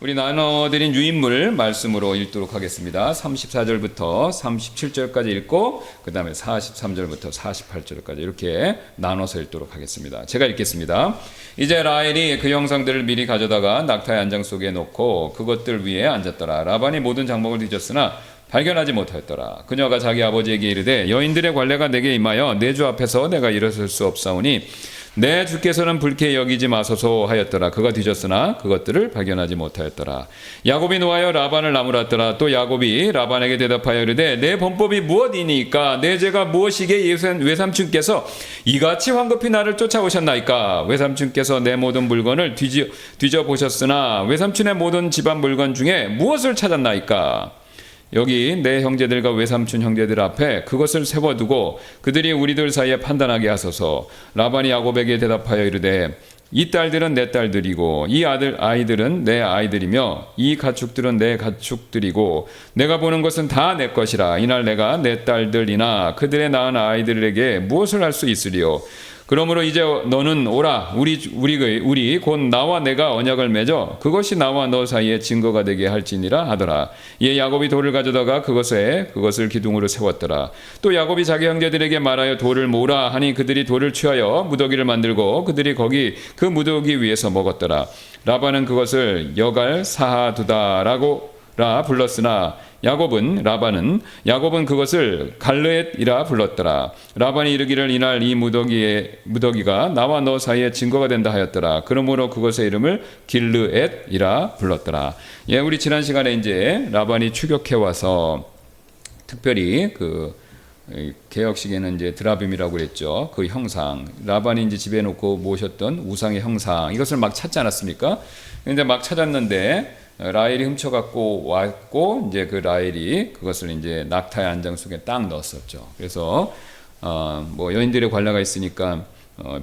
우리 나눠드린 유인물 말씀으로 읽도록 하겠습니다. 34절부터 37절까지 읽고 그 다음에 43절부터 48절까지 이렇게 나눠서 읽도록 하겠습니다. 제가 읽겠습니다. 이제 라헬이 그 형상들을 미리 가져다가 낙타의 안장 속에 놓고 그것들 위에 앉았더라. 라반이 모든 장목을 뒤졌으나 발견하지 못하였더라. 그녀가 자기 아버지에게 이르되 여인들의 관례가 내게 임하여 내 주 앞에서 내가 일어설 수 없사오니 내 주께서는 불쾌히 여기지 마소서 하였더라. 그가 뒤졌으나 그것들을 발견하지 못하였더라. 야곱이 노하여 라반을 나무랐더라. 또 야곱이 라반에게 대답하여 이르되 내 범법이 무엇이니까 내 죄가 무엇이게 외삼촌께서 이같이 황급히 나를 쫓아오셨나이까. 외삼촌께서 내 모든 물건을 뒤져 보셨으나 외삼촌의 모든 집안 물건 중에 무엇을 찾았나이까. 여기 내 형제들과 외삼촌 형제들 앞에 그것을 세워두고 그들이 우리들 사이에 판단하게 하소서. 라반이 야곱에게 대답하여 이르되 이 딸들은 내 딸들이고 이 아이들은 내 아이들이며 이 가축들은 내 가축들이고 내가 보는 것은 다 내 것이라. 이날 내가 내 딸들이나 그들의 낳은 아이들에게 무엇을 할 수 있으리요. 그러므로 이제 너는 오라. 우리 곧 나와 내가 언약을 맺어 그것이 나와 너 사이에 증거가 되게 할지니라 하더라. 이에 야곱이 돌을 가져다가 그것을 기둥으로 세웠더라. 또 야곱이 자기 형제들에게 말하여 돌을 모으라 하니 그들이 돌을 취하여 무더기를 만들고 그들이 거기 그 무더기 위에서 먹었더라. 라반은 그것을 여갈 사하두다라고 불렀으나 야곱은 그것을 갈르엣이라 불렀더라. 라반이 이르기를 이날 이 무더기가 나와 너 사이에 증거가 된다 하였더라. 그러므로 그것의 이름을 길르엣이라 불렀더라. 예, 우리 지난 시간에 이제 라반이 추격해 와서 특별히 그 개혁식에는 이제 드라빔이라고 그랬죠. 그 형상, 라반이 이제 집에 놓고 모셨던 우상의 형상, 이것을 막 찾지 않았습니까? 근데 막 찾았는데 라헬이 훔쳐갖고 왔고 이제 그 라헬이 그것을 이제 낙타의 안장 속에 딱 넣었었죠. 그래서 뭐 여인들의 관례가 있으니까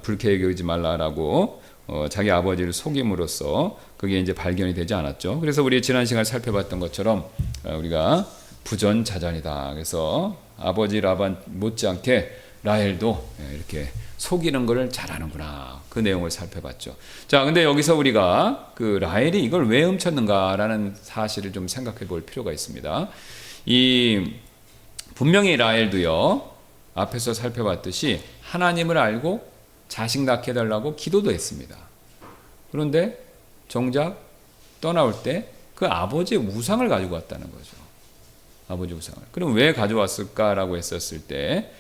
불쾌하게 여기지 말라라고 자기 아버지를 속임으로써 그게 이제 발견이 되지 않았죠. 그래서 우리 지난 시간 살펴봤던 것처럼 우리가 부전자전이다. 그래서 아버지 라반 못지않게 라헬도 이렇게 속이는 것을 잘하는구나. 그 내용을 살펴봤죠. 자, 근데 여기서 우리가 그 라헬이 이걸 왜 훔쳤는가라는 사실을 좀 생각해 볼 필요가 있습니다. 분명히 라헬도요, 앞에서 살펴봤듯이 하나님을 알고 자식 낳게 해달라고 기도도 했습니다. 그런데 정작 떠나올 때 그 아버지의 우상을 가지고 왔다는 거죠. 아버지 우상을. 그럼 왜 가져왔을까라고 했었을 때,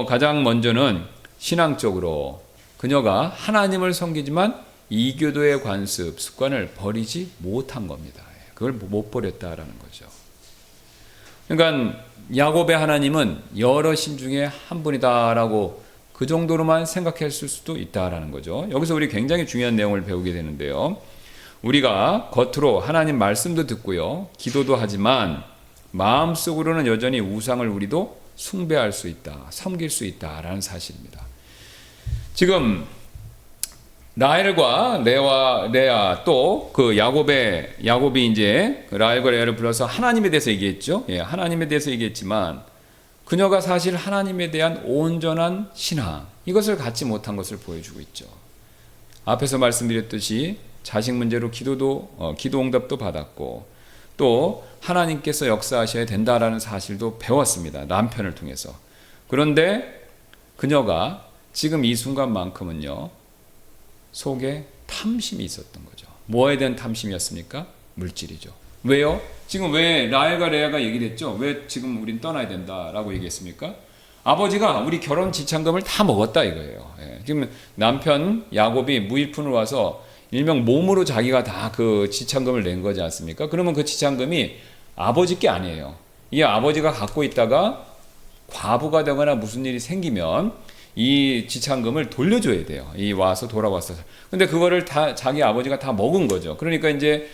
가장 먼저는 신앙적으로 그녀가 하나님을 섬기지만 이교도의 관습, 습관을 버리지 못한 겁니다. 그걸 못 버렸다라는 거죠. 그러니까 야곱의 하나님은 여러 신 중에 한 분이다라고 그 정도로만 생각했을 수도 있다라는 거죠. 여기서 우리 굉장히 중요한 내용을 배우게 되는데요. 우리가 겉으로 하나님 말씀도 듣고요, 기도도 하지만 마음속으로는 여전히 우상을 우리도 숭배할 수 있다, 섬길 수 있다라는 사실입니다. 지금 라헬과 레아 또 그 야곱이 이제 라헬과 레아를 불러서 하나님에 대해서 얘기했죠. 예, 하나님에 대해서 얘기했지만 그녀가 사실 하나님에 대한 온전한 신앙, 이것을 갖지 못한 것을 보여주고 있죠. 앞에서 말씀드렸듯이 자식 문제로 기도 응답도 받았고 또 하나님께서 역사하셔야 된다라는 사실도 배웠습니다. 남편을 통해서. 그런데 그녀가 지금 이 순간만큼은요, 속에 탐심이 있었던 거죠. 뭐에 대한 탐심이었습니까? 물질이죠. 왜요? 지금 왜 라헬과 레아가 얘기했죠? 왜 지금 우린 떠나야 된다라고 얘기했습니까? 아버지가 우리 결혼 지참금을 다 먹었다 이거예요. 예. 지금 남편 야곱이 무일푼으로 와서 일명 몸으로 자기가 다 그 지참금을 낸 거지 않습니까? 그러면 그 지참금이 아버지 게 아니에요. 이 아버지가 갖고 있다가 과부가 되거나 무슨 일이 생기면 이 지참금을 돌려줘야 돼요. 돌아와서. 근데 그거를 다 자기 아버지가 다 먹은 거죠. 그러니까 이제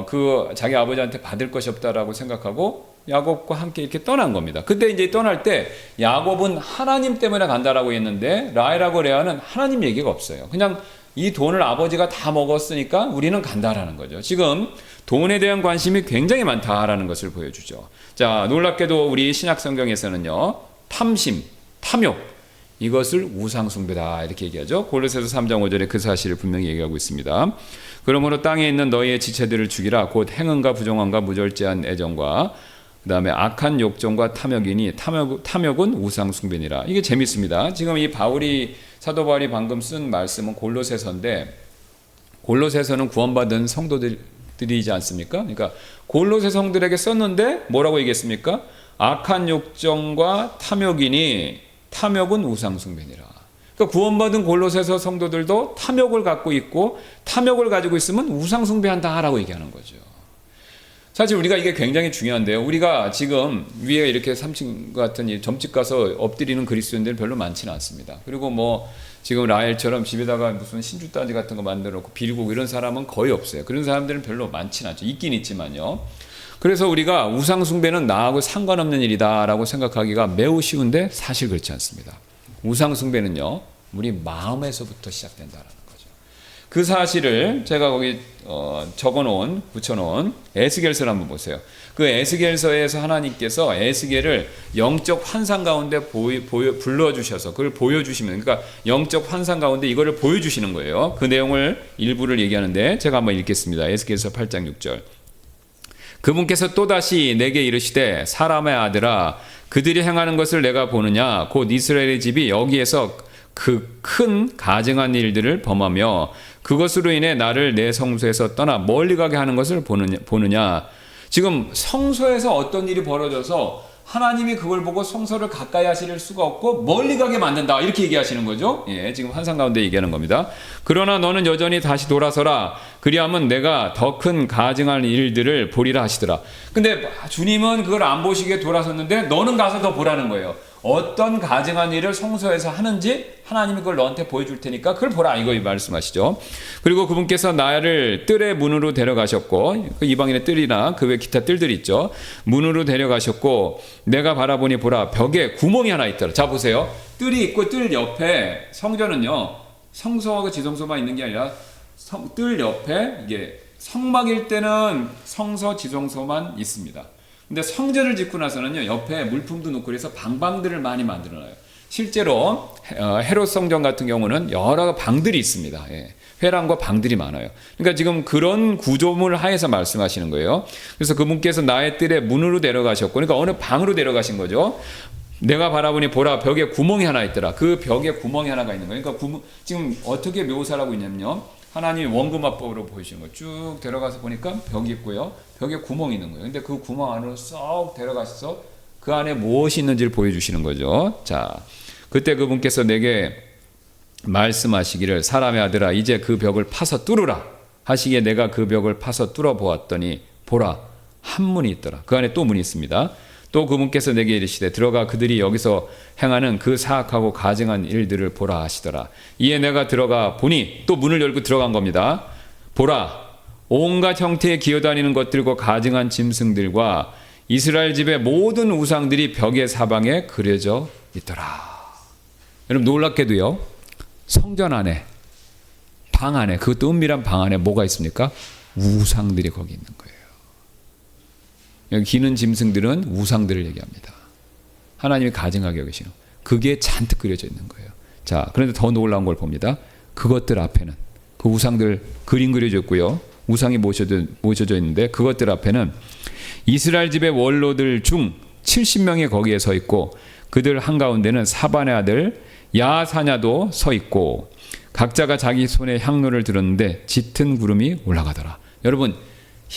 그 자기 아버지한테 받을 것이 없다라고 생각하고 야곱과 함께 이렇게 떠난 겁니다. 그때 이제 떠날 때 야곱은 하나님 때문에 간다라고 했는데 라헬하고 레아는 하나님 얘기가 없어요. 그냥 이 돈을 아버지가 다 먹었으니까 우리는 간다라는 거죠. 지금 돈에 대한 관심이 굉장히 많다라는 것을 보여주죠. 자, 놀랍게도 우리 신약 성경에서는요, 탐심, 탐욕, 이것을 우상숭배다 이렇게 얘기하죠. 골로새서 3장 5절에 그 사실을 분명히 얘기하고 있습니다. 그러므로 땅에 있는 너희의 지체들을 죽이라. 곧 행음과 부정함과 무절제한 애정과 그 다음에 악한 욕정과 탐욕이니 탐욕은 우상 숭배니라. 이게 재밌습니다. 지금 이 사도 바울이 방금 쓴 말씀은 골로새서인데, 골로새서는 구원받은 성도들이지 않습니까? 그러니까 골로새 성들에게 썼는데 뭐라고 얘기했습니까? 악한 욕정과 탐욕이니 탐욕은 우상 숭배니라. 그러니까 구원받은 골로새서 성도들도 탐욕을 갖고 있고, 탐욕을 가지고 있으면 우상 숭배한다라고 얘기하는 거죠. 사실 우리가 이게 굉장히 중요한데요. 우리가 지금 위에 이렇게 3층 같은 이 점집 가서 엎드리는 그리스도인들은 별로 많지는 않습니다. 그리고 뭐 지금 라헬처럼 집에다가 무슨 신주따지 같은 거 만들어 놓고 빌고 이런 사람은 거의 없어요. 그런 사람들은 별로 많지는 않죠. 있긴 있지만요. 그래서 우리가 우상 숭배는 나하고 상관없는 일이다라고 생각하기가 매우 쉬운데 사실 그렇지 않습니다. 우상 숭배는요, 우리 마음에서부터 시작된다라는 거죠. 그 사실을 제가 거기 붙여놓은 에스겔서를 한번 보세요. 그 에스겔서에서 하나님께서 에스겔을 영적 환상 가운데 불러주셔서 그걸 보여주시면, 그러니까 영적 환상 가운데 이거를 보여주시는 거예요. 그 내용을 일부를 얘기하는데 제가 한번 읽겠습니다. 에스겔서 8장 6절. 그분께서 또다시 내게 이르시되 사람의 아들아, 그들이 행하는 것을 내가 보느냐? 곧 이스라엘의 집이 여기에서 그 큰 가증한 일들을 범하며 그것으로 인해 나를 내 성소에서 떠나 멀리 가게 하는 것을 보느냐? 지금 성소에서 어떤 일이 벌어져서 하나님이 그걸 보고 성소를 가까이 하실 수가 없고 멀리 가게 만든다, 이렇게 얘기하시는 거죠. 예, 지금 환상 가운데 얘기하는 겁니다. 그러나 너는 여전히 다시 돌아서라. 그리하면 내가 더 큰 가증한 일들을 보리라 하시더라. 근데 주님은 그걸 안 보시게 돌아섰는데 너는 가서 더 보라는 거예요. 어떤 가증한 일을 성소에서 하는지 하나님이 그걸 너한테 보여줄 테니까 그걸 보라, 이거 말씀하시죠. 그리고 그분께서 나를 뜰의 문으로 데려가셨고, 그 이방인의 뜰이나 그 외 기타 뜰들이 있죠. 문으로 데려가셨고 내가 바라보니 보라, 벽에 구멍이 하나 있더라. 자 보세요. 뜰이 있고 뜰 옆에, 성전은요 성소하고 지성소만 있는 게 아니라 뜰 옆에 이게 성막일 때는 성소 지성소만 있습니다. 근데 성전을 짓고 나서는요, 옆에 물품도 놓고 그래서 방들을 많이 만들어놔요. 실제로 헤롯 성전 같은 경우는 여러 방들이 있습니다. 예. 회랑과 방들이 많아요. 그러니까 지금 그런 구조물 하에서 말씀하시는 거예요. 그래서 그분께서 나의 뜰에 문으로 데려가셨고, 그러니까 어느 방으로 데려가신 거죠. 내가 바라보니 보라, 벽에 구멍이 하나 있더라. 그 벽에 구멍이 하나가 있는 거예요. 그러니까 지금 어떻게 묘사를 하고 있냐면요, 하나님이 원금화법으로 보여주는 거예요. 쭉 데려가서 보니까 벽이 있고요, 벽에 구멍이 있는 거예요. 근데 그 구멍 안으로 쏙 데려가셔서 그 안에 무엇이 있는지를 보여주시는 거죠. 자, 그때 그분께서 내게 말씀하시기를 사람의 아들아, 이제 그 벽을 파서 뚫으라 하시기에 내가 그 벽을 파서 뚫어 보았더니 보라, 한 문이 있더라. 그 안에 또 문이 있습니다. 또 그분께서 내게 이르시되 들어가 그들이 여기서 행하는 그 사악하고 가증한 일들을 보라 하시더라. 이에 내가 들어가 보니, 또 문을 열고 들어간 겁니다. 보라, 온갖 형태의 기어다니는 것들과 가증한 짐승들과 이스라엘 집의 모든 우상들이 벽의 사방에 그려져 있더라. 여러분 놀랍게도요, 성전 안에, 방 안에, 그것도 은밀한 방 안에 뭐가 있습니까? 우상들이 거기 있는 거예요. 여기 기는 짐승들은 우상들을 얘기합니다. 하나님이 가증하게 여기시는, 그게 잔뜩 그려져 있는 거예요. 자, 그런데 더 놀라운 걸 봅니다. 그것들 앞에는, 그 우상들 그림 그려져 있고요, 우상이 모셔져 있는데 그것들 앞에는 이스라엘 집의 원로들 중 70명이 거기에 서 있고, 그들 한가운데는 사반의 아들 야사냐도 서 있고, 각자가 자기 손에 향로를 들었는데 짙은 구름이 올라가더라. 여러분,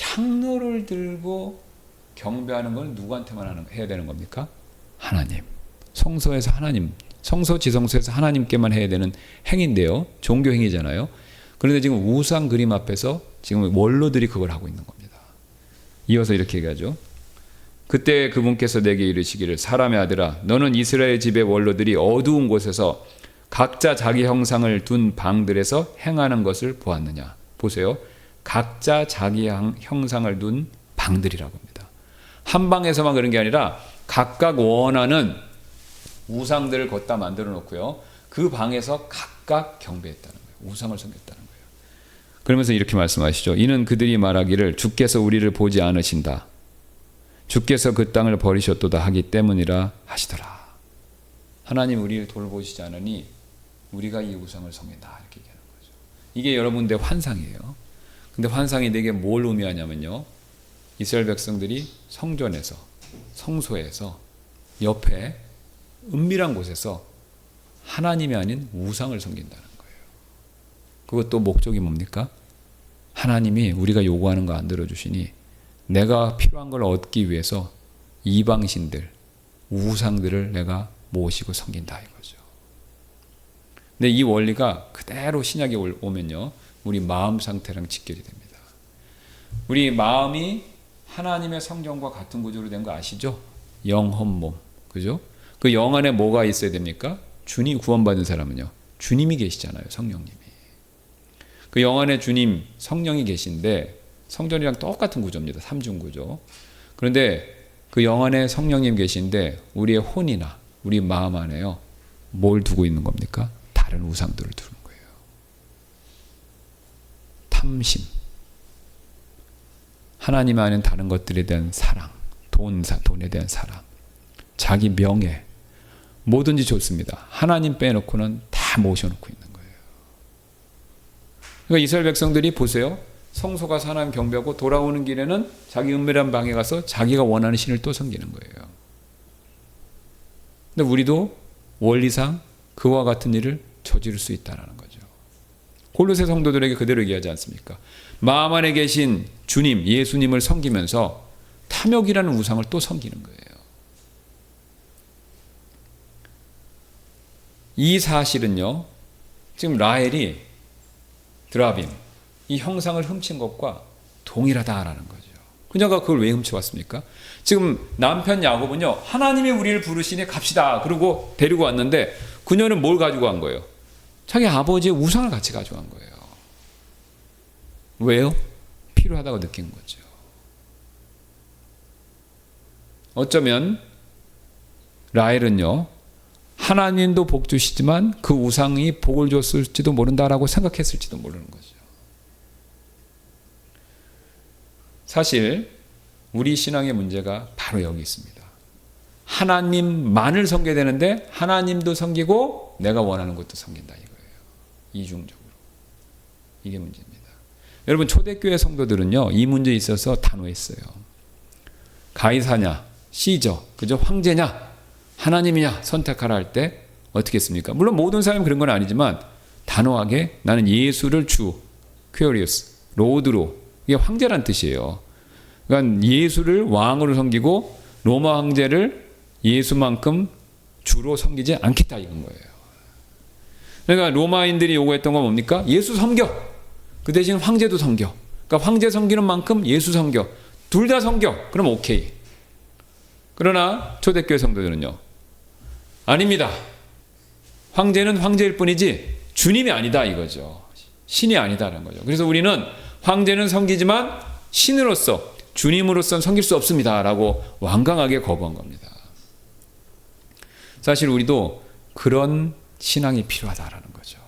향로를 들고 경배하는 건 누구한테만 해야 되는 겁니까? 하나님. 성소에서 하나님, 성소 지성소에서 하나님께만 해야 되는 행위인데요, 종교 행위잖아요. 그런데 지금 우상 그림 앞에서 지금 원로들이 그걸 하고 있는 겁니다. 이어서 이렇게 얘기하죠. 그때 그분께서 내게 이르시기를 사람의 아들아, 너는 이스라엘 집의 원로들이 어두운 곳에서 각자 자기 형상을 둔 방들에서 행하는 것을 보았느냐. 보세요. 각자 자기 형상을 둔 방들이라고 합니다. 한 방에서만 그런 게 아니라 각각 원하는 우상들을 걷다 만들어 놓고요, 그 방에서 각각 경배했다는 거예요. 우상을 섬겼다는 거예요. 그러면서 이렇게 말씀하시죠. 이는 그들이 말하기를 주께서 우리를 보지 않으신다, 주께서 그 땅을 버리셨도다 하기 때문이라 하시더라. 하나님 우리를 돌보시지 않으니 우리가 이 우상을 섬긴다, 이렇게 얘기하는 거죠. 이게 여러분들의 환상이에요. 근데 환상이 내게 뭘 의미하냐면요. 이스라엘 백성들이 성전에서, 성소에서, 옆에 은밀한 곳에서 하나님이 아닌 우상을 섬긴다는 거예요. 그것도 목적이 뭡니까? 하나님이 우리가 요구하는 거 안 들어주시니 내가 필요한 걸 얻기 위해서 이방신들, 우상들을 내가 모시고 섬긴다 이거죠. 근데 이 원리가 그대로 신약에 오면요. 우리 마음 상태랑 직결이 됩니다. 우리 마음이 하나님의 성전과 같은 구조로 된 거 아시죠? 영, 혼, 몸. 그죠? 그 영 안에 뭐가 있어야 됩니까? 주님 구원받은 사람은요. 주님이 계시잖아요. 성령님이. 그 영 안에 주님, 성령이 계신데 성전이랑 똑같은 구조입니다. 삼중 구조. 그런데 그 영 안에 성령님 계신데 우리의 혼이나 우리 마음 안에요. 뭘 두고 있는 겁니까? 다른 우상들을 두는 거예요. 탐심. 하나님 안에 다른 것들에 대한 사랑. 돈에 대한 사랑. 자기 명예. 뭐든지 좋습니다. 하나님 빼놓고는 다 모셔놓고 있는 거예요. 그러니까 이스라엘 백성들이 보세요. 성소가 하나님 경배하고 돌아오는 길에는 자기 은밀한 방에 가서 자기가 원하는 신을 또 섬기는 거예요. 근데 우리도 원리상 그와 같은 일을 저지를 수 있다는 거죠. 골로새 성도들에게 그대로 얘기하지 않습니까? 마음 안에 계신 주님, 예수님을 섬기면서 탐욕이라는 우상을 또 섬기는 거예요. 이 사실은요, 지금 라헬이 드라빔, 이 형상을 훔친 것과 동일하다라는 거죠. 그녀가 그걸 왜 훔쳐왔습니까? 지금 남편 야곱은요, 하나님이 우리를 부르시니 갑시다. 그러고 데리고 왔는데 그녀는 뭘 가지고 간 거예요? 자기 아버지의 우상을 같이 가져간 거예요. 왜요? 필요하다고 느낀 거죠. 어쩌면 라헬은요, 하나님도 복 주시지만 그 우상이 복을 줬을지도 모른다라고 생각했을지도 모르는 거죠. 사실 우리 신앙의 문제가 바로 여기 있습니다. 하나님만을 섬겨야 되는데 하나님도 섬기고 내가 원하는 것도 섬긴다 이거예요. 이중적으로. 이게 문제입니다. 여러분 초대교회 성도들은요, 이 문제에 있어서 단호했어요. 가이사냐, 시저, 그저 황제냐, 하나님이냐 선택하라 할 때 어떻게 했습니까? 물론 모든 사람이 그런 건 아니지만 단호하게 나는 예수를 주, 퀴어리우스, 로드로, 이게 황제란 뜻이에요. 그러니까 예수를 왕으로 섬기고 로마 황제를 예수만큼 주로 섬기지 않겠다 이건 거예요. 그러니까 로마인들이 요구했던 건 뭡니까? 예수 섬겨. 그 대신 황제도 섬겨. 그러니까 황제 섬기는 만큼 예수 섬겨. 둘 다 섬겨. 그럼 오케이. 그러나 초대교회 성도들은요, 아닙니다. 황제는 황제일 뿐이지 주님이 아니다 이거죠. 신이 아니다라는 거죠. 그래서 우리는 황제는 섬기지만 신으로서, 주님으로서는 섬길 수 없습니다라고 완강하게 거부한 겁니다. 사실 우리도 그런 신앙이 필요하다라는 거죠.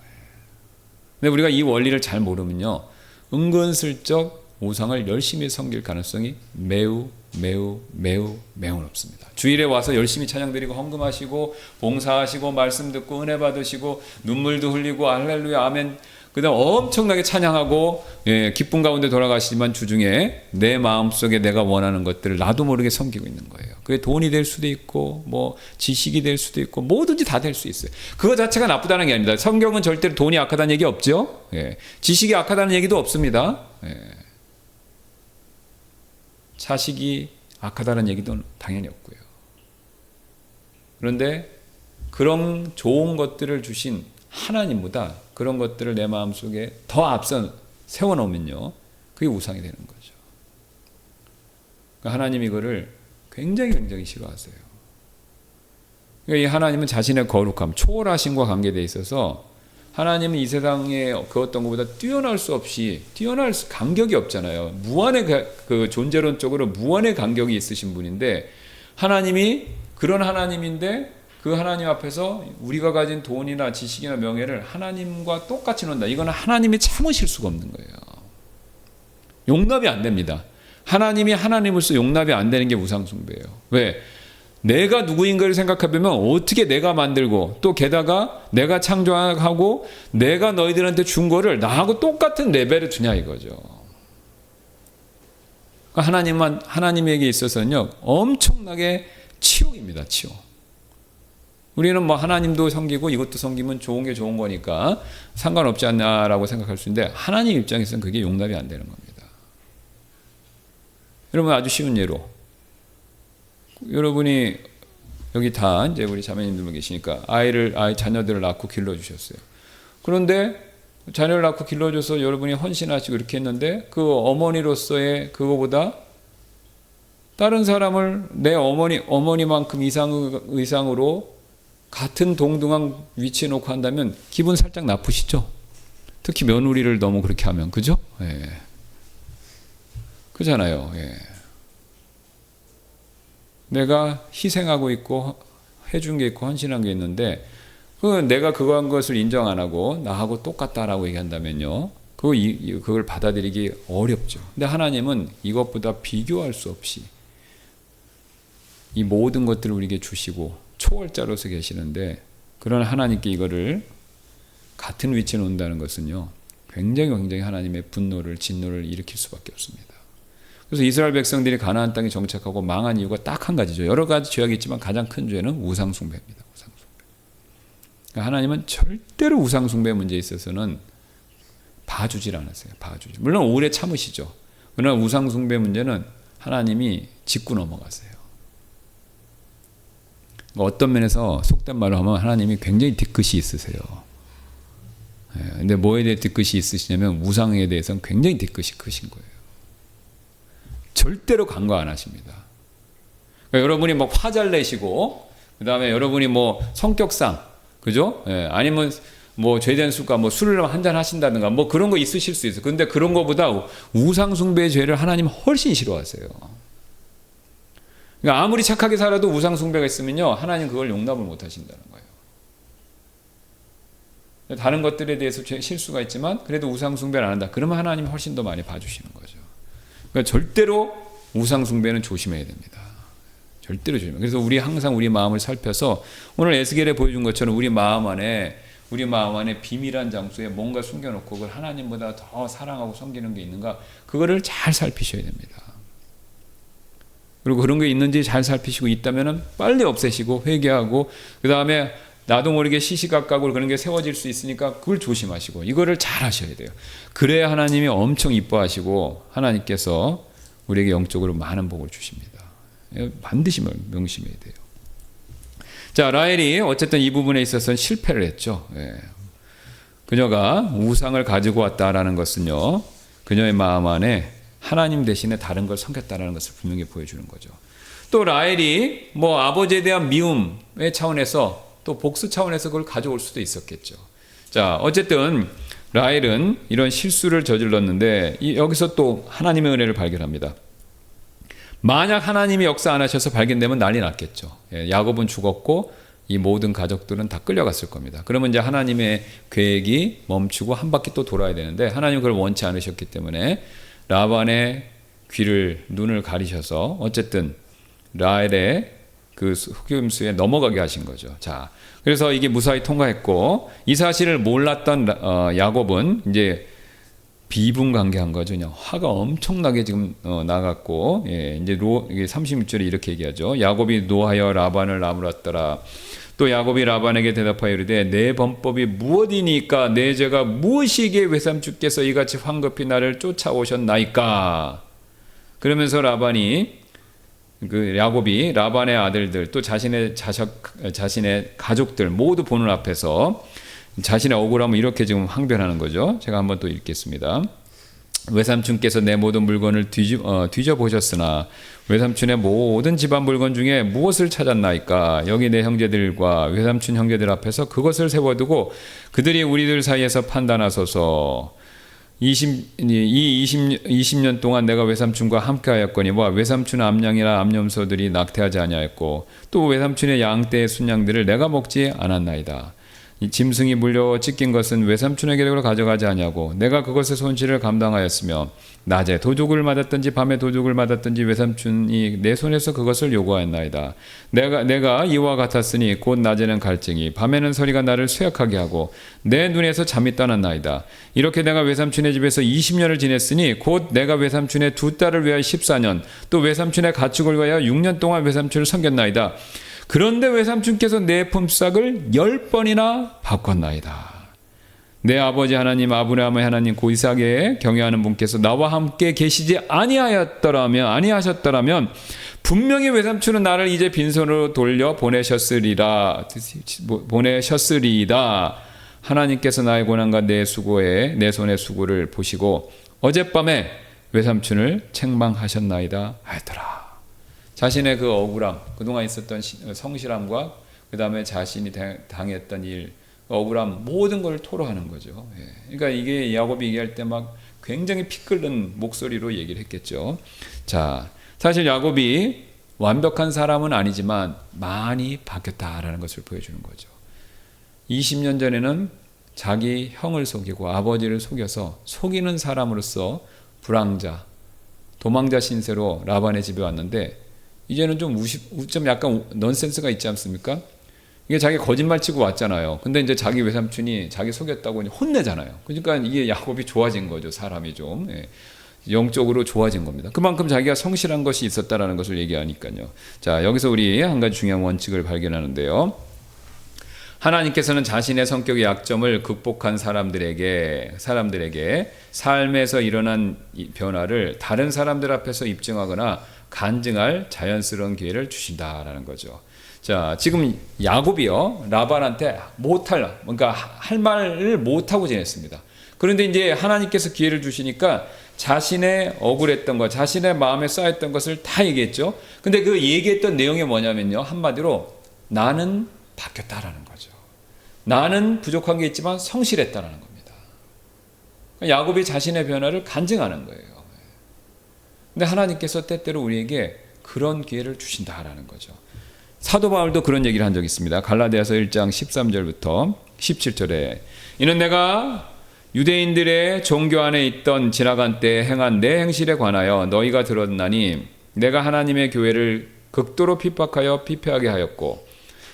근데 우리가 이 원리를 잘 모르면요, 은근슬쩍 우상을 열심히 섬길 가능성이 매우 높습니다. 주일에 와서 열심히 찬양드리고 헌금하시고 봉사하시고 말씀 듣고 은혜 받으시고 눈물도 흘리고 할렐루야 아멘, 그다음 엄청나게 찬양하고 기쁨 가운데 돌아가시지만 주중에 내 마음속에 내가 원하는 것들을 나도 모르게 섬기고 있는 거예요. 그게 돈이 될 수도 있고 뭐 지식이 될 수도 있고 뭐든지 다 될 수 있어요. 그거 자체가 나쁘다는 게 아닙니다. 성경은 절대로 돈이 악하다는 얘기 없죠. 지식이 악하다는 얘기도 없습니다. 자식이 악하다는 얘기도 당연히 없고요. 그런데 그런 좋은 것들을 주신 하나님보다 그런 것들을 내 마음속에 더 앞서 세워놓으면요, 그게 우상이 되는 거죠. 그러니까 하나님 이거를 굉장히 싫어하세요. 그러니까 이 하나님은 자신의 거룩함, 초월하심과 관계되어 있어서 하나님은 이 세상에 그 어떤 것보다 뛰어날 수 없이, 뛰어날 간격이 없잖아요. 무한의 그 존재론적으로 무한의 간격이 있으신 분인데, 하나님이 그런 하나님인데 그 하나님 앞에서 우리가 가진 돈이나 지식이나 명예를 하나님과 똑같이 놓는다. 이거는 하나님이 참으실 수가 없는 거예요. 용납이 안 됩니다. 하나님이 하나님으로서 용납이 안 되는 게 우상숭배예요. 왜? 내가 누구인가를 생각해보면 어떻게 내가 만들고 또 게다가 내가 창조하고 내가 너희들한테 준 거를 나하고 똑같은 레벨에 주냐 이거죠. 하나님에게 있어서는요, 엄청나게 치욕입니다, 치욕. 우리는 뭐 하나님도 섬기고 이것도 섬기면 좋은 게 좋은 거니까 상관없지 않나라고 생각할 수 있는데, 하나님 입장에서는 그게 용납이 안 되는 겁니다. 여러분, 아주 쉬운 예로, 여러분이 여기 다 이제 우리 자매님들 계시니까 자녀들을 낳고 길러주셨어요. 그런데 자녀를 낳고 길러줘서 여러분이 헌신하시고 이렇게 했는데, 그 어머니로서의 그거보다 다른 사람을 내 어머니만큼 이상으로 같은 동등한 위치에 놓고 한다면 기분 살짝 나쁘시죠? 특히 며느리를 너무 그렇게 하면, 그죠? 예. 그잖아요. 예. 내가 희생하고 있고 해준 게 있고 헌신한 게 있는데, 내가 그거 한 것을 인정 안 하고 나하고 똑같다라고 얘기한다면요, 그걸 받아들이기 어렵죠. 근데 하나님은 이것보다 비교할 수 없이 이 모든 것들을 우리에게 주시고 초월자로서 계시는데, 그런 하나님께 이거를 같은 위치에 놓는다는 것은요, 굉장히 하나님의 진노를 일으킬 수밖에 없습니다. 그래서 이스라엘 백성들이 가나안 땅에 정착하고 망한 이유가 딱 한 가지죠. 여러 가지 죄악이 있지만 가장 큰 죄는 우상숭배입니다. 그러니까 하나님은 절대로 우상숭배 문제에 있어서는 봐주질 않았어요. 물론 오래 참으시죠. 그러나 우상숭배 문제는 하나님이 짚고 넘어가세요. 어떤 면에서 속된 말로 하면 하나님이 굉장히 뒤끝이 있으세요. 근데 뭐에 대해 뒤끝이 있으시냐면, 우상에 대해서는 굉장히 뒤끝이 크신 거예요. 절대로 간과 안 하십니다. 그러니까 여러분이 막 화 잘 내시고, 그 다음에 여러분이 뭐 성격상, 그죠? 아니면 뭐 죄된 수가 뭐 술을 한잔 하신다든가 뭐 그런 거 있으실 수 있어요. 근데 그런 거보다 우상숭배의 죄를 하나님 훨씬 싫어하세요. 그러니까 아무리 착하게 살아도 우상숭배가 있으면요, 하나님 그걸 용납을 못 하신다는 거예요. 다른 것들에 대해서 실수가 있지만 그래도 우상숭배를 안 한다. 그러면 하나님이 훨씬 더 많이 봐주시는 거죠. 그러니까 절대로 우상숭배는 조심해야 됩니다. 절대로 조심해요. 그래서 항상 우리 마음을 살펴서, 오늘 에스겔에 보여준 것처럼 우리 마음 안에 비밀한 장소에 뭔가 숨겨놓고 그걸 하나님보다 더 사랑하고 섬기는 게 있는가, 그거를 잘 살피셔야 됩니다. 그리고 그런 게 있는지 잘 살피시고, 있다면 빨리 없애시고 회개하고, 그 다음에 나도 모르게 시시각각으로 그런 게 세워질 수 있으니까 그걸 조심하시고, 이거를 잘 하셔야 돼요. 그래야 하나님이 엄청 이뻐하시고 하나님께서 우리에게 영적으로 많은 복을 주십니다. 반드시 명심해야 돼요. 자, 라헬이 어쨌든 이 부분에 있어서는 실패를 했죠. 그녀가 우상을 가지고 왔다라는 것은요, 그녀의 마음 안에 하나님 대신에 다른 걸 섬겼다라는 것을 분명히 보여주는 거죠. 또 라헬이 뭐 아버지에 대한 미움의 차원에서 또 복수 차원에서 그걸 가져올 수도 있었겠죠. 자, 어쨌든 라헬은 이런 실수를 저질렀는데, 여기서 또 하나님의 은혜를 발견합니다. 만약 하나님이 역사 안 하셔서 발견되면 난리 났겠죠. 야곱은 죽었고 이 모든 가족들은 다 끌려갔을 겁니다. 그러면 이제 하나님의 계획이 멈추고 한 바퀴 또 돌아야 되는데, 하나님은 그걸 원치 않으셨기 때문에 라반의 눈을 가리셔서 어쨌든 라헬의 그 속임수에 넘어가게 하신 거죠. 자, 그래서 이게 무사히 통과했고, 이 사실을 몰랐던 야곱은 이제 비분관계한 거죠. 그냥 화가 엄청나게 지금 나갔고, 이제 이게 36절에 이렇게 얘기하죠. 야곱이 노하여 라반을 나무랐더라. 또 야곱이 라반에게 대답하여 이르되, 내 범법이 무엇이니까? 내 죄가 무엇이기에 외삼주께서 이같이 황급히 나를 쫓아오셨나이까? 그러면서 야곱이 라반의 아들들, 또 자신의 가족들 모두 보는 앞에서 자신의 억울함을 이렇게 지금 항변하는 거죠. 제가 한번 또 읽겠습니다. 외삼촌께서 내 모든 물건을 뒤져보셨으나 외삼촌의 모든 집안 물건 중에 무엇을 찾았나이까? 여기 내 형제들과 외삼촌 형제들 앞에서 그것을 세워두고 그들이 우리들 사이에서 판단하소서. 20년 동안 내가 외삼촌과 함께하였거니와 외삼촌의 암양이나 암염소들이 낙태하지 아니하였고 또 외삼촌의 양떼의 순양들을 내가 먹지 않았나이다. 이 짐승이 물려 찢긴 것은 외삼촌에게로 가져가지 아니하고 내가 그것의 손실을 감당하였으며 낮에 도둑을 맞았든지 밤에 도둑을 맞았든지 외삼촌이 내 손에서 그것을 요구하였나이다. 내가 이와 같았으니 곧 낮에는 갈증이 밤에는 서리가 나를 쇠약하게 하고 내 눈에서 잠이 떠났나이다. 이렇게 내가 외삼촌의 집에서 20년을 지냈으니 곧 내가 외삼촌의 두 딸을 위하여 14년 또 외삼촌의 가축을 위하여 6년 동안 외삼촌을 섬겼나이다. 그런데 외삼촌께서 내 품삯을 10번이나 바꿨나이다. 내 아버지 하나님 아브라함의 하나님 고 이삭에 경외하는 분께서 나와 함께 계시지 아니하셨더라면 분명히 외삼촌은 나를 이제 빈손으로 돌려 보내셨으리이다. 하나님께서 나의 고난과 내 손의 수고를 보시고 어젯밤에 외삼촌을 책망하셨나이다 하였더라. 자신의 그 억울함, 그동안 있었던 성실함과 그 다음에 자신이 당했던 일, 억울함 모든 걸 토로하는 거죠. 그러니까 이게 야곱이 얘기할 때 막 굉장히 피 끓는 목소리로 얘기를 했겠죠. 자, 사실 야곱이 완벽한 사람은 아니지만 많이 바뀌었다라는 것을 보여주는 거죠. 20년 전에는 자기 형을 속이고 아버지를 속여서 속이는 사람으로서 불황자, 도망자 신세로 라반의 집에 왔는데 이제는 좀 약간 넌센스가 있지 않습니까? 이게 자기 거짓말 치고 왔잖아요. 근데 이제 자기 외삼촌이 자기 속였다고 혼내잖아요. 그러니까 이게 야곱이 좋아진 거죠. 사람이 좀 영적으로 좋아진 겁니다. 그만큼 자기가 성실한 것이 있었다라는 것을 얘기하니까요. 자, 여기서 우리 한 가지 중요한 원칙을 발견하는데요. 하나님께서는 자신의 성격의 약점을 극복한 사람들에게 삶에서 일어난 변화를 다른 사람들 앞에서 입증하거나 간증할 자연스러운 기회를 주신다라는 거죠. 자, 지금 야곱이요 라반한테 그러니까 할 말을 못하고 지냈습니다. 그런데 이제 하나님께서 기회를 주시니까 자신의 억울했던 것, 자신의 마음에 쌓였던 것을 다 얘기했죠. 근데 그 얘기했던 내용이 뭐냐면요, 한마디로 나는 바뀌었다라는 거죠. 나는 부족한 게 있지만 성실했다라는 겁니다. 야곱이 자신의 변화를 간증하는 거예요. 근데 하나님께서 때때로 우리에게 그런 기회를 주신다라는 거죠. 사도 바울도 그런 얘기를 한 적이 있습니다. 갈라디아서 1장 13절부터 17절에 이는 내가 유대인들의 종교 안에 있던 지나간 때 행한 내 행실에 관하여 너희가 들었나니 내가 하나님의 교회를 극도로 핍박하여 피폐하게 하였고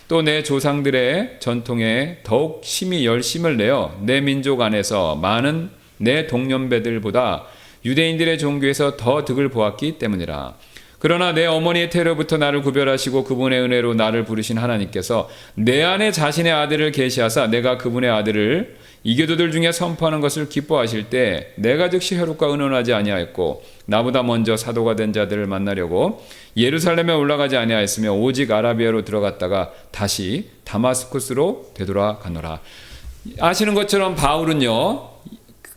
또 내 조상들의 전통에 더욱 심히 열심을 내어 내 민족 안에서 많은 내 동년배들보다 유대인들의 종교에서 더 득을 보았기 때문이라. 그러나 내 어머니의 태로부터 나를 구별하시고 그분의 은혜로 나를 부르신 하나님께서 내 안에 자신의 아들을 계시하사 내가 그분의 아들을 이교도들 중에 선포하는 것을 기뻐하실 때 내가 즉시 혈육과 의논하지 아니하였고 나보다 먼저 사도가 된 자들을 만나려고 예루살렘에 올라가지 아니하였으며 오직 아라비아로 들어갔다가 다시 다마스쿠스로 되돌아가노라. 아시는 것처럼 바울은요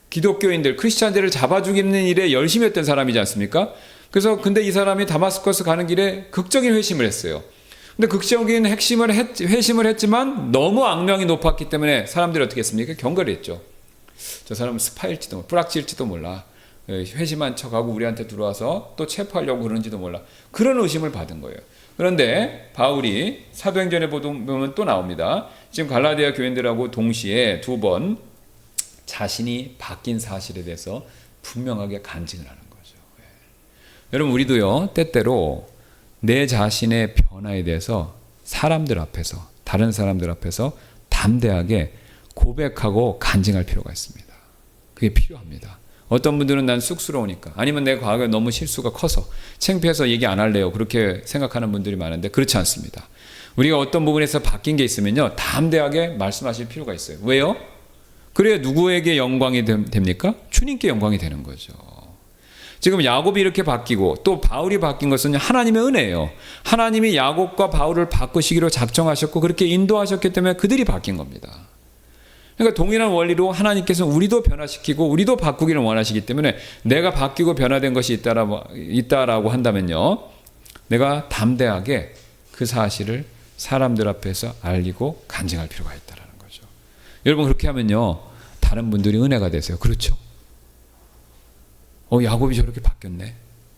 기독교인들, 크리스찬들을 잡아 죽이는 일에 열심히 했던 사람이지 않습니까? 그래서 근데 이 사람이 다마스커스 가는 길에 극적인 회심을 했어요. 근데 극적인 회심을 했지만 너무 악명이 높았기 때문에 사람들이 어떻게 했습니까? 경고를 했죠. 저 사람은 스파일지도 뿌락질지도 몰라. 회심한 척하고 우리한테 들어와서 또 체포하려고 그러는지도 몰라. 그런 의심을 받은 거예요. 그런데 바울이 사도행전에 보면 또 나옵니다. 지금 갈라디아 교인들하고 동시에 두 번 자신이 바뀐 사실에 대해서 분명하게 간증을 하는 거죠. 여러분 우리도요 때때로 내 자신의 변화에 대해서 사람들 앞에서 다른 사람들 앞에서 담대하게 고백하고 간증할 필요가 있습니다. 그게 필요합니다. 어떤 분들은 난 쑥스러우니까 아니면 내 과거에 너무 실수가 커서 창피해서 얘기 안 할래요 그렇게 생각하는 분들이 많은데 그렇지 않습니다. 우리가 어떤 부분에서 바뀐 게 있으면요 담대하게 말씀하실 필요가 있어요. 왜요? 그래야 누구에게 영광이 됩니까? 주님께 영광이 되는 거죠. 지금 야곱이 이렇게 바뀌고 또 바울이 바뀐 것은 하나님의 은혜예요. 하나님이 야곱과 바울을 바꾸시기로 작정하셨고 그렇게 인도하셨기 때문에 그들이 바뀐 겁니다. 그러니까 동일한 원리로 하나님께서 우리도 변화시키고 우리도 바꾸기를 원하시기 때문에 내가 바뀌고 변화된 것이 있다라고 한다면요. 내가 담대하게 그 사실을 사람들 앞에서 알리고 간증할 필요가 있다라는 거죠. 여러분 그렇게 하면요. 다른 분들이 은혜가 되세요. 그렇죠? 야곱이 저렇게 바뀌었네.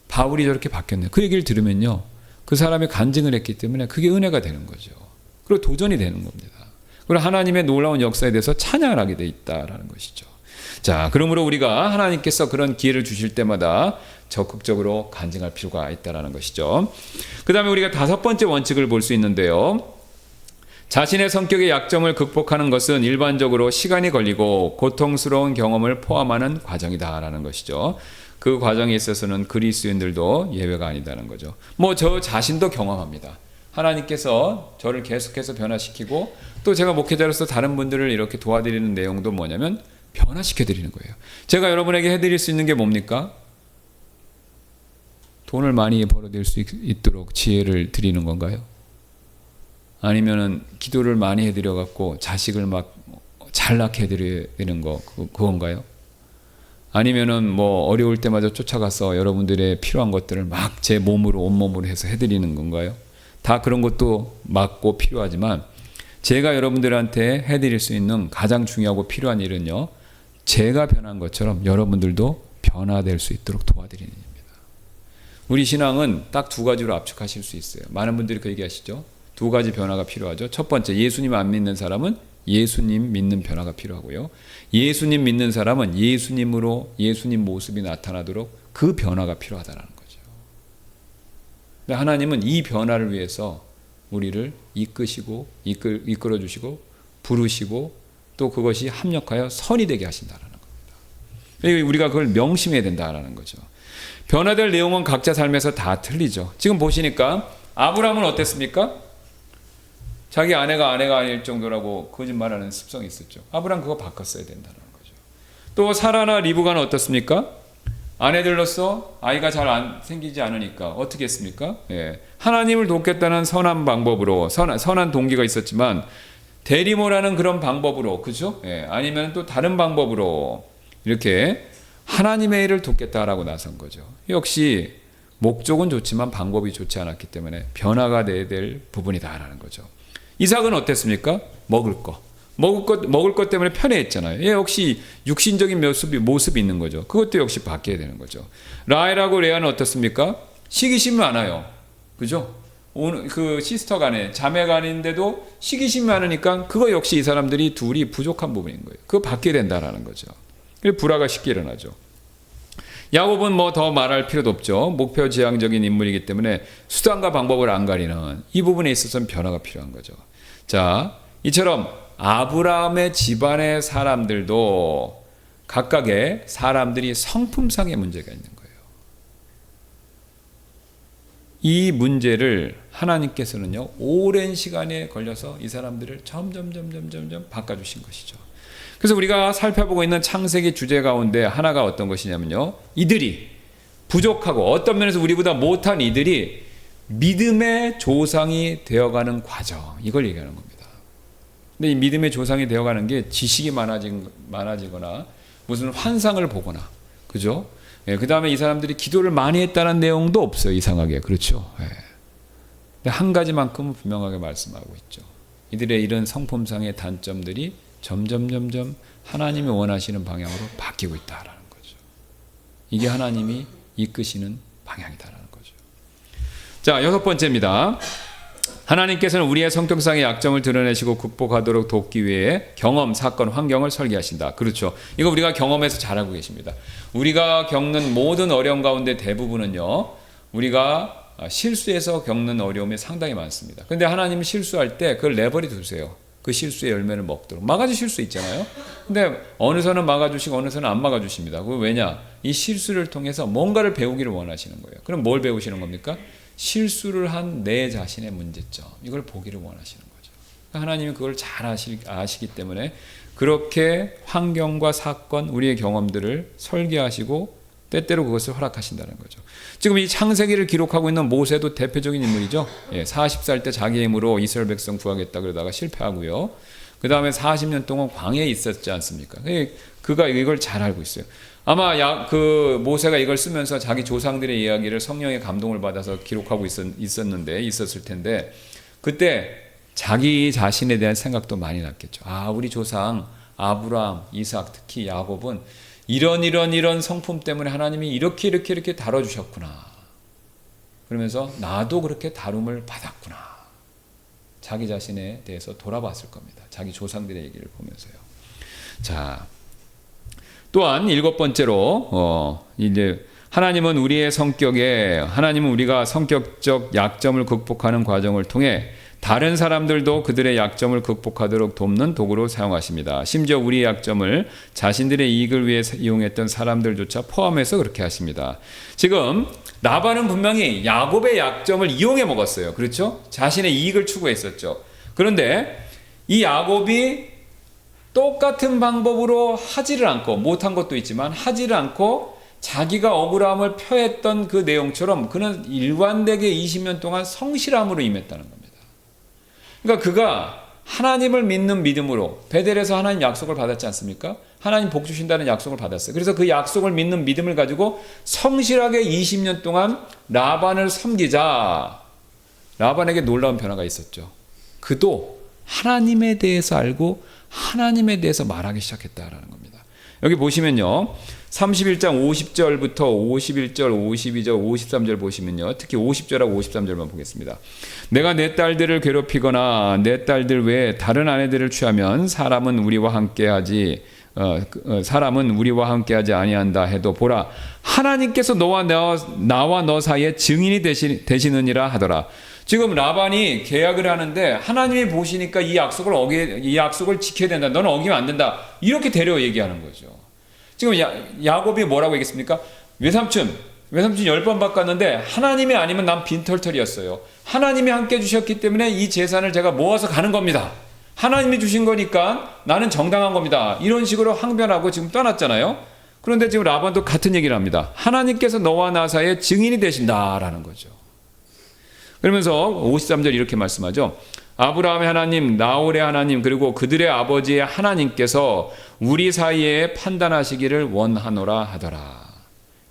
바울이 저렇게 바뀌었네. 그 얘기를 들으면요. 그 사람이 간증을 했기 때문에 그게 은혜가 되는 거죠. 그리고 도전이 되는 겁니다. 그리고 하나님의 놀라운 역사에 대해서 찬양을 하게 돼 있다라는 것이죠. 자, 그러므로 우리가 하나님께서 그런 기회를 주실 때마다 적극적으로 간증할 필요가 있다라는 것이죠. 그 다음에 우리가 5번째 원칙을 볼 수 있는데요. 자신의 성격의 약점을 극복하는 것은 일반적으로 시간이 걸리고 고통스러운 경험을 포함하는 과정이다라는 것이죠. 그 과정에 있어서는 그리스도인들도 예외가 아니다는 거죠. 뭐 저 자신도 경험합니다. 하나님께서 저를 계속해서 변화시키고 또 제가 목회자로서 다른 분들을 이렇게 도와드리는 내용도 뭐냐면 변화시켜드리는 거예요. 제가 여러분에게 해드릴 수 있는 게 뭡니까? 돈을 많이 벌어들일 수 있도록 지혜를 드리는 건가요? 아니면은 기도를 많이 해드려갖고 자식을 막 잘 낳게 해드리는 거 그건가요? 아니면은 뭐 어려울 때마다 쫓아가서 여러분들의 필요한 것들을 막 제 몸으로 온몸으로 해서 해드리는 건가요? 다 그런 것도 맞고 필요하지만 제가 여러분들한테 해드릴 수 있는 가장 중요하고 필요한 일은요, 제가 변한 것처럼 여러분들도 변화될 수 있도록 도와드리는 일입니다. 우리 신앙은 딱 2가지로 압축하실 수 있어요. 많은 분들이 그 얘기하시죠. 2가지 변화가 필요하죠. 첫 번째, 예수님 안 믿는 사람은 예수님 믿는 변화가 필요하고요. 예수님 믿는 사람은 예수님으로 예수님 모습이 나타나도록 그 변화가 필요하다는 거죠. 근데 하나님은 이 변화를 위해서 우리를 이끄시고 이끌어 주시고 부르시고 또 그것이 합력하여 선이 되게 하신다라는 겁니다. 우리가 그걸 명심해야 된다라는 거죠. 변화될 내용은 각자 삶에서 다 틀리죠. 지금 보시니까 아브라함은 어땠습니까? 자기 아내가 아닐 정도라고 거짓말하는 습성이 있었죠. 아브라함 그거 바꿨어야 된다는 거죠. 또 사라나 리브가는 어떻습니까? 아내들로서 아이가 잘 생기지 않으니까 어떻게 했습니까? 예. 하나님을 돕겠다는 선한 방법으로 선한 동기가 있었지만 대리모라는 그런 방법으로, 그죠? 예. 아니면 또 다른 방법으로 이렇게 하나님의 일을 돕겠다라고 나선 거죠. 역시 목적은 좋지만 방법이 좋지 않았기 때문에 변화가 돼야 될 부분이다라는 거죠. 이삭은 어땠습니까? 먹을 것 때문에 편애했잖아요. 얘 역시 육신적인 모습이 있는 거죠. 그것도 역시 바뀌어야 되는 거죠. 라헬하고 레아는 어떻습니까? 시기심이 많아요. 그죠? 그 시스터 간에 자매 간인데도 시기심이 많으니까 그거 역시 이 사람들이 둘이 부족한 부분인 거예요. 그거 바뀌어야 된다라는 거죠. 그래서 불화가 쉽게 일어나죠. 야곱은 뭐 더 말할 필요도 없죠. 목표지향적인 인물이기 때문에 수단과 방법을 안 가리는 이 부분에 있어서는 변화가 필요한 거죠. 자, 이처럼 아브라함의 집안의 사람들도 각각의 사람들이 성품상의 문제가 있는 거예요. 이 문제를 하나님께서는요, 오랜 시간에 걸려서 이 사람들을 점점 바꿔주신 것이죠. 그래서 우리가 살펴보고 있는 창세기 주제 가운데 하나가 어떤 것이냐면요, 이들이 부족하고 어떤 면에서 우리보다 못한 이들이 믿음의 조상이 되어가는 과정, 이걸 얘기하는 겁니다. 근데 이 믿음의 조상이 되어가는 게 지식이 많아지거나 무슨 환상을 보거나, 그죠? 예, 그 다음에 이 사람들이 기도를 많이 했다는 내용도 없어요. 이상하게. 그렇죠. 예. 근데 한 가지만큼은 분명하게 말씀하고 있죠. 이들의 이런 성품상의 단점들이 점점 하나님이 원하시는 방향으로 바뀌고 있다라는 거죠. 이게 하나님이 이끄시는 방향이다라는 거죠. 자, 6번째입니다. 하나님께서는 우리의 성격상의 약점을 드러내시고 극복하도록 돕기 위해 경험, 사건, 환경을 설계하신다. 그렇죠. 이거 우리가 경험해서 잘 알고 계십니다. 우리가 겪는 모든 어려움 가운데 대부분은요, 우리가 실수해서 겪는 어려움이 상당히 많습니다. 그런데 하나님은 실수할 때 그걸 내버려 두세요. 그 실수의 열매를 먹도록. 막아주실 수 있잖아요. 근데 어느 선은 막아주시고 어느 선은 안 막아주십니다. 그 왜냐? 이 실수를 통해서 뭔가를 배우기를 원하시는 거예요. 그럼 뭘 배우시는 겁니까? 실수를 한 내 자신의 문제점, 이걸 보기를 원하시는 거죠. 하나님이 그걸 잘 아시기 때문에 그렇게 환경과 사건, 우리의 경험들을 설계하시고 때때로 그것을 허락하신다는 거죠. 지금 이 창세기를 기록하고 있는 모세도 대표적인 인물이죠. 40살 때 자기 힘으로 이스라엘 백성 구하겠다 그러다가 실패하고요. 그 다음에 40년 동안 광야에 있었지 않습니까? 그가 이걸 잘 알고 있어요. 아마 그 모세가 이걸 쓰면서 자기 조상들의 이야기를 성령의 감동을 받아서 기록하고 있었을 텐데, 그때 자기 자신에 대한 생각도 많이 났겠죠. 아, 우리 조상 아브라함, 이삭, 특히 야곱은 이런 성품 때문에 하나님이 이렇게 다뤄주셨구나. 그러면서 나도 그렇게 다룸을 받았구나. 자기 자신에 대해서 돌아봤을 겁니다. 자기 조상들의 얘기를 보면서요. 자, 또한 7번째로 이제 하나님은 우리가 성격적 약점을 극복하는 과정을 통해 다른 사람들도 그들의 약점을 극복하도록 돕는 도구로 사용하십니다. 심지어 우리의 약점을 자신들의 이익을 위해 이용했던 사람들조차 포함해서 그렇게 하십니다. 지금 라반은 분명히 야곱의 약점을 이용해 먹었어요. 그렇죠? 자신의 이익을 추구했었죠. 그런데 이 야곱이 똑같은 방법으로 하지를 않고, 못한 것도 있지만 하지를 않고 자기가 억울함을 표했던 그 내용처럼 그는 일관되게 20년 동안 성실함으로 임했다는 겁니다. 그러니까 그가 하나님을 믿는 믿음으로, 베델에서 하나님 약속을 받았지 않습니까? 하나님 복 주신다는 약속을 받았어요. 그래서 그 약속을 믿는 믿음을 가지고 성실하게 20년 동안 라반을 섬기자. 라반에게 놀라운 변화가 있었죠. 그도 하나님에 대해서 알고 하나님에 대해서 말하기 시작했다라는 겁니다. 여기 보시면요, 31장 50절부터 51절, 52절, 53절 보시면요, 특히 50절하고 53절만 보겠습니다. 내가 내 딸들을 괴롭히거나 내 딸들 외에 다른 아내들을 취하면 사람은 우리와 함께하지 아니한다 해도 보라, 하나님께서 나와 너 사이에 증인이 되시느니라 하더라. 지금 라반이 계약을 하는데 하나님이 보시니까 이 약속을 지켜야 된다. 너는 어기면 안 된다. 이렇게 데려 얘기하는 거죠. 지금 야곱이 뭐라고 얘기했습니까? 외삼촌 10번 바꿨는데 하나님이 아니면 난 빈털털이었어요. 하나님이 함께 주셨기 때문에 이 재산을 제가 모아서 가는 겁니다. 하나님이 주신 거니까 나는 정당한 겁니다. 이런 식으로 항변하고 지금 떠났잖아요. 그런데 지금 라반도 같은 얘기를 합니다. 하나님께서 너와 나 사이에 증인이 되신다라는 거죠. 그러면서 53절 이렇게 말씀하죠. 아브라함의 하나님, 나홀의 하나님, 그리고 그들의 아버지의 하나님께서 우리 사이에 판단하시기를 원하노라 하더라.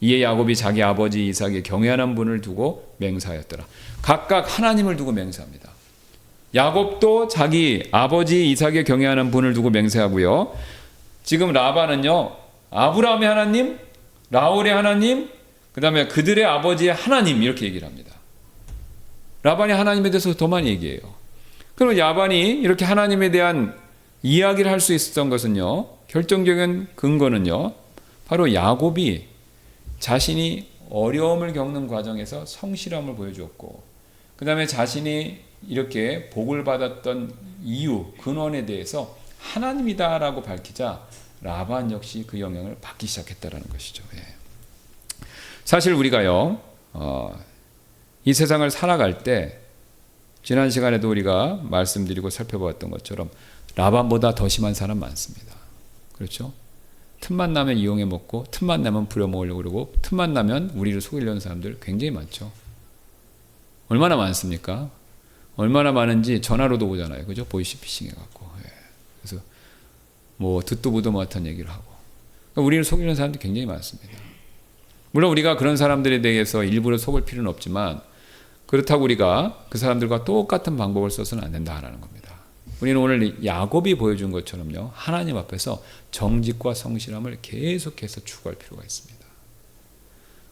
이에 야곱이 자기 아버지 이삭의 경외하는 분을 두고 맹세하였더라. 각각 하나님을 두고 맹세합니다. 야곱도 자기 아버지 이삭의 경외하는 분을 두고 맹세하고요. 지금 라반은요, 아브라함의 하나님, 나홀의 하나님, 그 다음에 그들의 아버지의 하나님, 이렇게 얘기를 합니다. 라반이 하나님에 대해서 더 많이 얘기해요. 그럼 라반이 이렇게 하나님에 대한 이야기를 할 수 있었던 것은요, 결정적인 근거는요, 바로 야곱이 자신이 어려움을 겪는 과정에서 성실함을 보여주었고, 그 다음에 자신이 이렇게 복을 받았던 이유, 근원에 대해서 하나님이다라고 밝히자 라반 역시 그 영향을 받기 시작했다는 것이죠. 예. 사실 우리가요, 이 세상을 살아갈 때 지난 시간에도 우리가 말씀드리고 살펴보았던 것처럼 라반보다 더 심한 사람 많습니다. 그렇죠? 틈만 나면 이용해 먹고 틈만 나면 부려먹으려고 그러고 틈만 나면 우리를 속이려는 사람들 굉장히 많죠. 얼마나 많습니까? 얼마나 많은지 전화로도 오잖아요. 그죠? 보이스피싱 해갖고. 예. 그래서 뭐 듣도 보도 못한 얘기를 하고. 그러니까 우리를 속이려는 사람들이 굉장히 많습니다. 물론 우리가 그런 사람들에 대해서 일부러 속을 필요는 없지만 그렇다고 우리가 그 사람들과 똑같은 방법을 써서는 안 된다라는 겁니다. 우리는 오늘 야곱이 보여준 것처럼요, 하나님 앞에서 정직과 성실함을 계속해서 추구할 필요가 있습니다.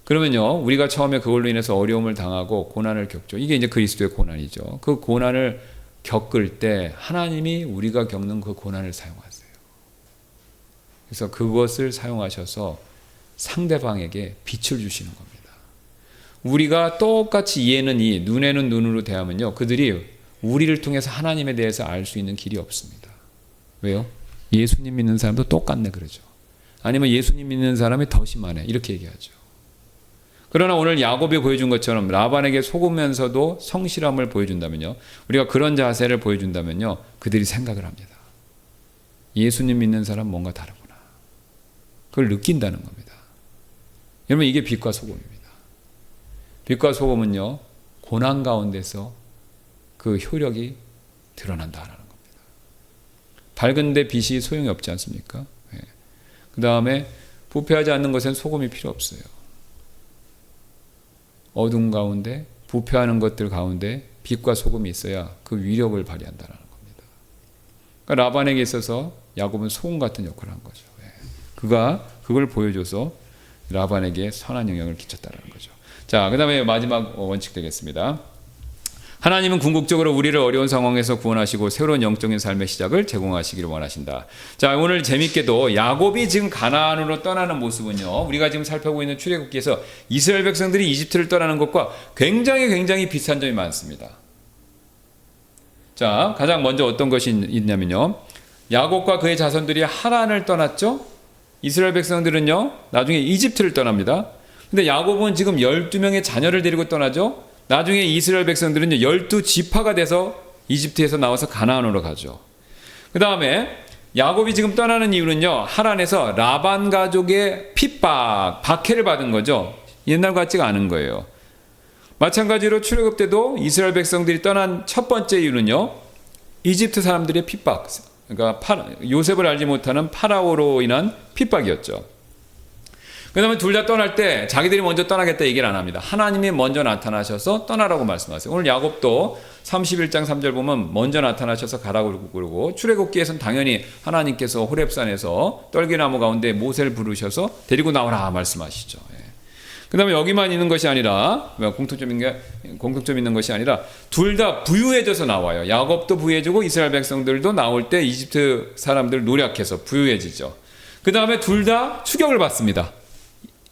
그러면요, 우리가 처음에 그걸로 인해서 어려움을 당하고 고난을 겪죠. 이게 이제 그리스도의 고난이죠. 그 고난을 겪을 때 하나님이 우리가 겪는 그 고난을 사용하세요. 그래서 그것을 사용하셔서 상대방에게 빛을 주시는 겁니다. 우리가 똑같이 이에는 이, 눈에는 눈으로 대하면요, 그들이 우리를 통해서 하나님에 대해서 알 수 있는 길이 없습니다. 왜요? 예수님 믿는 사람도 똑같네 그러죠. 아니면 예수님 믿는 사람이 더 심하네 이렇게 얘기하죠. 그러나 오늘 야곱이 보여준 것처럼 라반에게 속으면서도 성실함을 보여준다면요, 우리가 그런 자세를 보여준다면요, 그들이 생각을 합니다. 예수님 믿는 사람 뭔가 다르구나. 그걸 느낀다는 겁니다. 여러분, 이게 빛과 소금입니다. 빛과 소금은요, 고난 가운데서 그 효력이 드러난다는 겁니다. 밝은데 빛이 소용이 없지 않습니까? 네. 그 다음에 부패하지 않는 것엔 소금이 필요 없어요. 어둠 가운데 부패하는 것들 가운데 빛과 소금이 있어야 그 위력을 발휘한다는 겁니다. 그러니까 라반에게 있어서 야곱은 소금 같은 역할을 한 거죠. 네. 그가 그걸 보여줘서 라반에게 선한 영향을 끼쳤다는 거죠. 자, 그 다음에 마지막 원칙 되겠습니다. 하나님은 궁극적으로 우리를 어려운 상황에서 구원하시고 새로운 영적인 삶의 시작을 제공하시기를 원하신다. 자, 오늘 재밌게도 야곱이 지금 가나안으로 떠나는 모습은요, 우리가 지금 살펴보고 있는 출애굽기에서 이스라엘 백성들이 이집트를 떠나는 것과 굉장히 비슷한 점이 많습니다. 자, 가장 먼저 어떤 것이 있냐면요, 야곱과 그의 자손들이 하란을 떠났죠. 이스라엘 백성들은요, 나중에 이집트를 떠납니다. 근데 야곱은 지금 12명의 자녀를 데리고 떠나죠. 나중에 이스라엘 백성들은 12지파가 돼서 이집트에서 나와서 가나안으로 가죠. 그 다음에 야곱이 지금 떠나는 이유는요, 하란에서 라반 가족의 핍박, 박해를 받은 거죠. 옛날 같지가 않은 거예요. 마찬가지로 출애굽 때도 이스라엘 백성들이 떠난 첫 번째 이유는요, 이집트 사람들의 핍박, 그러니까 요셉을 알지 못하는 파라오로 인한 핍박이었죠. 그 다음에 둘 다 떠날 때 자기들이 먼저 떠나겠다 얘기를 안 합니다. 하나님이 먼저 나타나셔서 떠나라고 말씀하세요. 오늘 야곱도 31장 3절 보면 먼저 나타나셔서 가라고 그러고, 출애굽기에서는 당연히 하나님께서 호렙산에서 떨기나무 가운데 모세를 부르셔서 데리고 나오라 말씀하시죠. 그 다음에 여기만 있는 것이 아니라, 공통점 있는 것이 아니라 둘 다 부유해져서 나와요. 야곱도 부유해지고 이스라엘 백성들도 나올 때 이집트 사람들 노력해서 부유해지죠. 그 다음에 둘 다 추격을 받습니다.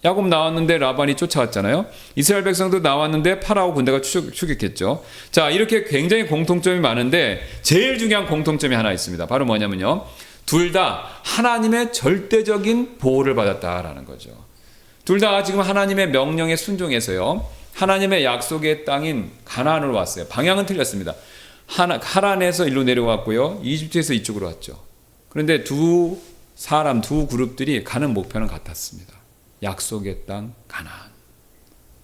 야곱 나왔는데 라반이 쫓아왔잖아요. 이스라엘 백성도 나왔는데 파라오 군대가 추격했죠. 자, 이렇게 굉장히 공통점이 많은데 제일 중요한 공통점이 하나 있습니다. 바로 뭐냐면요, 둘 다 하나님의 절대적인 보호를 받았다라는 거죠. 둘 다 지금 하나님의 명령에 순종해서요, 하나님의 약속의 땅인 가나안으로 왔어요. 방향은 틀렸습니다. 하란에서 일로 내려왔고요, 이집트에서 이쪽으로 왔죠. 그런데 두 그룹들이 가는 목표는 같았습니다. 약속의 땅 가나안.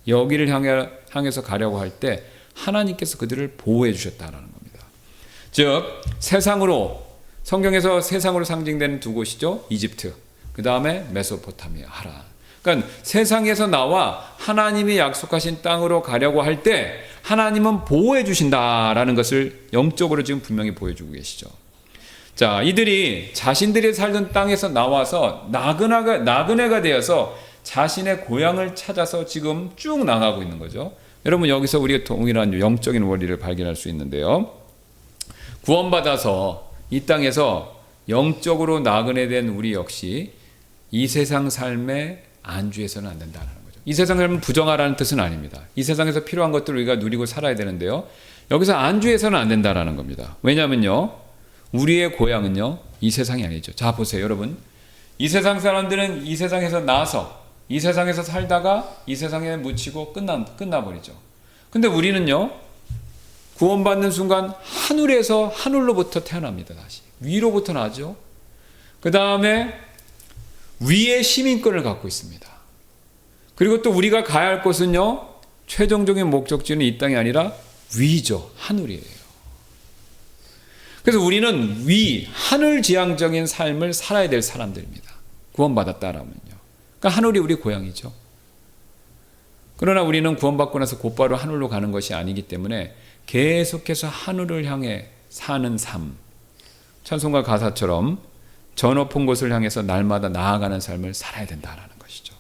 여기를 향해서 가려고 할 때 하나님께서 그들을 보호해 주셨다라는 겁니다. 즉, 성경에서 세상으로 상징되는 두 곳이죠. 이집트, 그 다음에 메소포타미아, 하란. 그러니까 세상에서 나와 하나님이 약속하신 땅으로 가려고 할 때 하나님은 보호해 주신다라는 것을 영적으로 지금 분명히 보여주고 계시죠. 자, 이들이 자신들이 살던 땅에서 나와서 나그네가 되어서 자신의 고향을 찾아서 지금 쭉 나가고 있는 거죠. 여러분, 여기서 우리가 동일한 영적인 원리를 발견할 수 있는데요, 구원받아서 이 땅에서 영적으로 나그네된 우리 역시 이 세상 삶에 안주해서는 안 된다는 거죠. 이 세상 삶은 부정하라는 뜻은 아닙니다. 이 세상에서 필요한 것들을 우리가 누리고 살아야 되는데요, 여기서 안주해서는 안 된다는 겁니다. 왜냐하면요, 우리의 고향은요, 이 세상이 아니죠. 자, 보세요, 여러분. 이 세상 사람들은 이 세상에서 나서 이 세상에서 살다가 이 세상에 묻히고 끝나버리죠. 근데 우리는요, 구원받는 순간 하늘로부터 태어납니다. 다시 위로부터 나죠. 그 다음에 위의 시민권을 갖고 있습니다. 그리고 또 우리가 가야 할 곳은요, 최종적인 목적지는 이 땅이 아니라 위죠. 하늘이에요. 그래서 우리는 하늘지향적인 삶을 살아야 될 사람들입니다. 구원받았다라면요. 그러니까 하늘이 우리 고향이죠. 그러나 우리는 구원받고 나서 곧바로 하늘로 가는 것이 아니기 때문에 계속해서 하늘을 향해 사는 삶, 찬송가 가사처럼 저 높은 곳을 향해서 날마다 나아가는 삶을 살아야 된다라는 것이죠.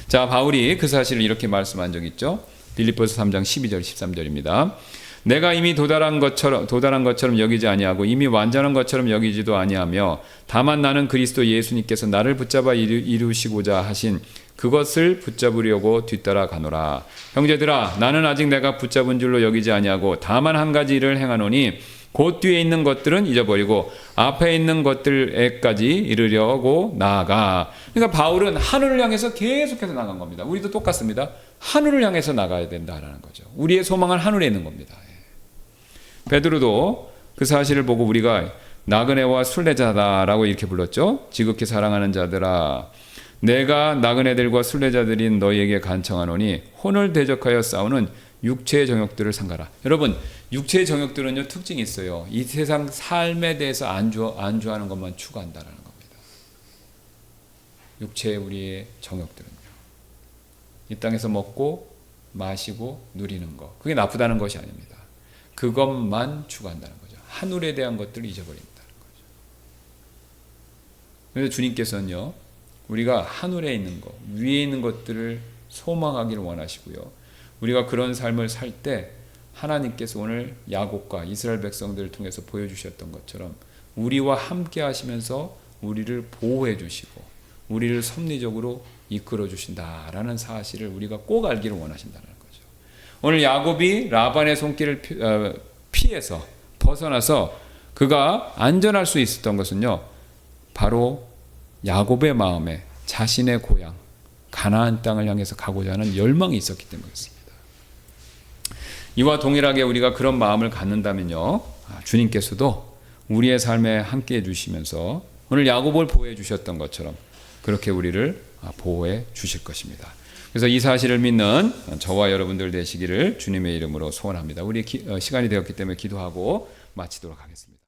자, 바울이 그 사실을 이렇게 말씀한 적이 있죠. 빌립보서 3장 12절 13절입니다. 내가 이미 도달한 것처럼 여기지 아니하고 이미 완전한 것처럼 여기지도 아니하며 다만 나는 그리스도 예수님께서 나를 붙잡아 이루시고자 하신 그것을 붙잡으려고 뒤따라 가노라. 형제들아, 나는 아직 내가 붙잡은 줄로 여기지 아니하고 다만 한 가지 일을 행하노니 곧 뒤에 있는 것들은 잊어버리고 앞에 있는 것들에까지 이르려고 나아가. 그러니까 바울은 하늘을 향해서 계속해서 나간 겁니다. 우리도 똑같습니다. 하늘을 향해서 나가야 된다라는 거죠. 우리의 소망은 하늘에 있는 겁니다. 베드로도 그 사실을 보고 우리가 나그네와 순례자다라고 이렇게 불렀죠. 지극히 사랑하는 자들아, 내가 나그네들과 순례자들인 너희에게 간청하노니 혼을 대적하여 싸우는 육체의 정욕들을 삼가라. 여러분, 육체의 정욕들은요, 특징이 있어요. 이 세상 삶에 대해서 안주하는 것만 추구한다라는 겁니다. 육체의 우리의 정욕들은요, 이 땅에서 먹고 마시고 누리는 것, 그게 나쁘다는 것이 아닙니다. 그것만 추구한다는 거죠. 하늘에 대한 것들을 잊어버린다는 거죠. 그래서 주님께서는요, 우리가 하늘에 있는 것, 위에 있는 것들을 소망하기를 원하시고요, 우리가 그런 삶을 살 때 하나님께서 오늘 야곱과 이스라엘 백성들을 통해서 보여주셨던 것처럼 우리와 함께 하시면서 우리를 보호해 주시고 우리를 섭리적으로 이끌어 주신다라는 사실을 우리가 꼭 알기를 원하신다는 거죠. 오늘 야곱이 라반의 손길을 피해서 벗어나서 그가 안전할 수 있었던 것은요, 바로 야곱의 마음에 자신의 고향 가나안 땅을 향해서 가고자 하는 열망이 있었기 때문이었습니다. 이와 동일하게 우리가 그런 마음을 갖는다면요, 주님께서도 우리의 삶에 함께해 주시면서 오늘 야곱을 보호해 주셨던 것처럼 그렇게 우리를 보호해 주실 것입니다. 그래서 이 사실을 믿는 저와 여러분들 되시기를 주님의 이름으로 소원합니다. 우리 시간이 되었기 때문에 기도하고 마치도록 하겠습니다.